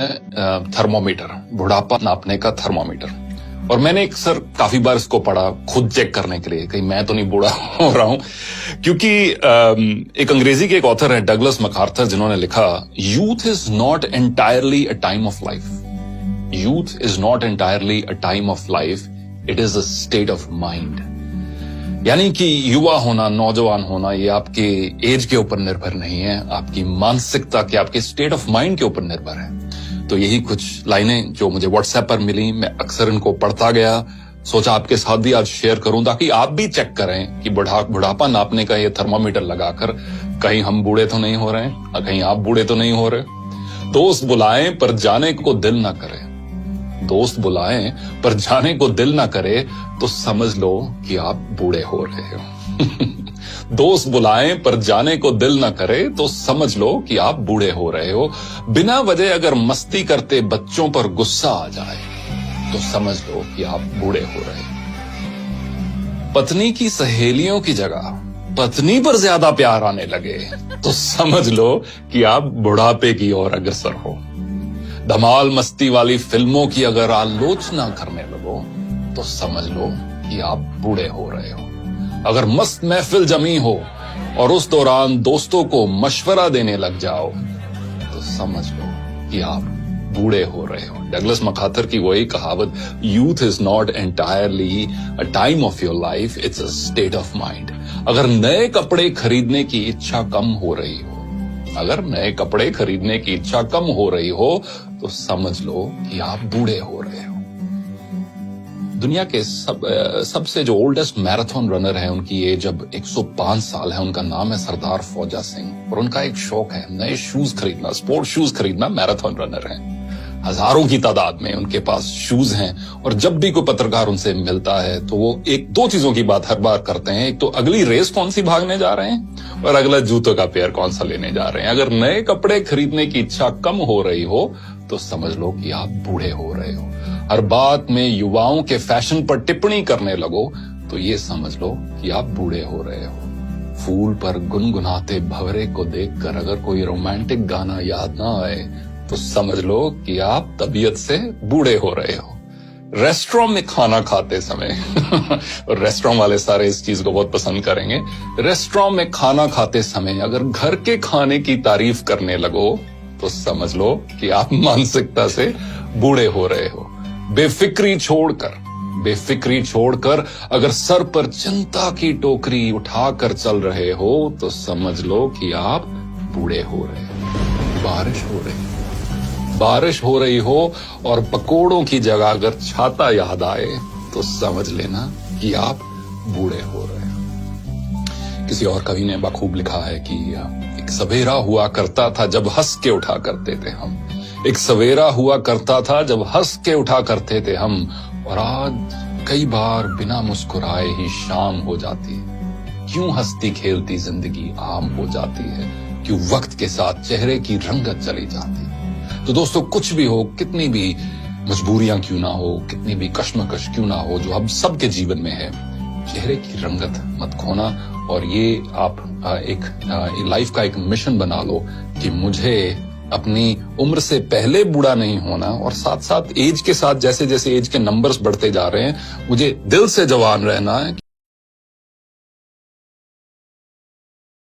Thermometer, बुढ़ापा नापने का थर्मोमीटर। और मैंने काफी बार इसको पढ़ा खुद चेक करने के लिए, कहीं मैं तो नहीं बूढ़ा हो रहा हूं, क्योंकि एक अंग्रेजी के एक ऑथर है डगलस मैकार्थर, जिन्होंने लिखा, youth is not entirely a time of life, youth is not entirely a time of life, it is a state of mind. यानी कि युवा होना, नौजवान होना, ये आपके एज के ऊपर निर्भर नहीं है, आपकी मानसिकता के, आपके स्टेट ऑफ माइंड के ऊपर निर्भर है। तो यही कुछ लाइनें जो मुझे व्हाट्सएप पर मिली, मैं अक्सर इनको पढ़ता गया, सोचा आपके साथ भी आज शेयर करूं ताकि आप भी चेक करें कि बुढ़ापा नापने का ये थर्मामीटर लगाकर कहीं हम बूढ़े तो नहीं हो रहे हैं, कहीं आप बूढ़े तो नहीं हो रहे। दोस्त बुलाएं पर जाने को दिल ना करे, दोस्त बुलाएं पर जाने को दिल ना करे तो समझ लो कि आप बूढ़े हो रहे हो। दोस्त बुलाएं पर जाने को दिल ना करे तो समझ लो कि आप बूढ़े हो रहे हो। बिना वजह अगर मस्ती करते बच्चों पर गुस्सा आ जाए तो समझ लो कि आप बूढ़े हो रहे हो। पत्नी की सहेलियों की जगह पत्नी पर ज्यादा प्यार आने लगे तो समझ लो कि आप बुढ़ापे की ओर अग्रसर हो। धमाल मस्ती वाली फिल्मों की अगर आलोचना करने लगो तो समझ लो कि आप बूढ़े हो रहे हो। अगर मस्त महफिल जमी हो और उस दौरान दोस्तों को मशवरा देने लग जाओ तो समझ लो कि आप बूढ़े हो रहे हो। डगलस मैकार्थर की वही कहावत, youth is not entirely a time of your life, it's a state of mind. अगर नए कपड़े खरीदने की इच्छा कम हो रही हो, अगर नए कपड़े खरीदने की इच्छा कम हो रही हो तो समझ लो कि आप बूढ़े हो रहे हो। दुनिया के सबसे जो ओल्डेस्ट मैराथन रनर है, उनकी एज अब 105 साल है। उनका नाम है सरदार फौजा सिंह और उनका एक शौक है नए शूज खरीदना, स्पोर्ट शूज खरीदना। मैराथन रनर हैं, हजारों की तादाद में उनके पास शूज हैं। और जब भी कोई पत्रकार उनसे मिलता है तो वो एक दो चीजों की बात हर बार करते हैं, एक तो अगली रेस कौन सी भागने जा रहे हैं और अगला जूतों का पेयर कौन सा लेने जा रहे हैं। अगर नए कपड़े खरीदने की इच्छा कम हो रही हो तो समझ लो कि आप बूढ़े हो रहे हो। हर बात में युवाओं के फैशन पर टिप्पणी करने लगो तो ये समझ लो कि आप बूढ़े हो रहे हो। फूल पर गुनगुनाते भंवरे को देखकर अगर कोई रोमांटिक गाना याद ना आए तो समझ लो कि आप तबीयत से बूढ़े हो रहे हो। रेस्टोरेंट में खाना खाते समय और रेस्टोरेंट वाले सारे इस चीज को बहुत पसंद करेंगे, रेस्टोरेंट में खाना खाते समय अगर घर के खाने की तारीफ करने लगो तो समझ लो कि आप मानसिकता से बूढ़े हो रहे हो। बेफिक्री छोड़कर अगर सर पर चिंता की टोकरी उठाकर चल रहे हो तो समझ लो कि आप बूढ़े हो रहे हो। बारिश हो रही हो और पकोड़ों की जगह अगर छाता याद आए तो समझ लेना कि आप बूढ़े हो रहे हो। किसी और कवि ने बखूब लिखा है कि एक सवेरा हुआ करता था जब हंस के उठा करते थे हम, एक सवेरा हुआ करता था जब हंस के उठा करते थे हम, और आज कई बार बिना मुस्कुराए ही शाम हो जाती है। क्यों हंसती खेलती जिंदगी आम हो जाती है, क्यों वक्त के साथ चेहरे की रंगत चली जाती है। तो दोस्तों, कुछ भी हो, कितनी भी मजबूरियां क्यों ना हो, कितनी भी कश्मकश क्यों ना हो, जो हम सबके जीवन में है, चेहरे की रंगत मत खोना। और ये आप एक लाइफ का एक मिशन बना लो कि मुझे अपनी उम्र से पहले बूढ़ा नहीं होना, और साथ साथ एज के साथ जैसे जैसे एज के नंबर्स बढ़ते जा रहे हैं, मुझे दिल से जवान रहना है।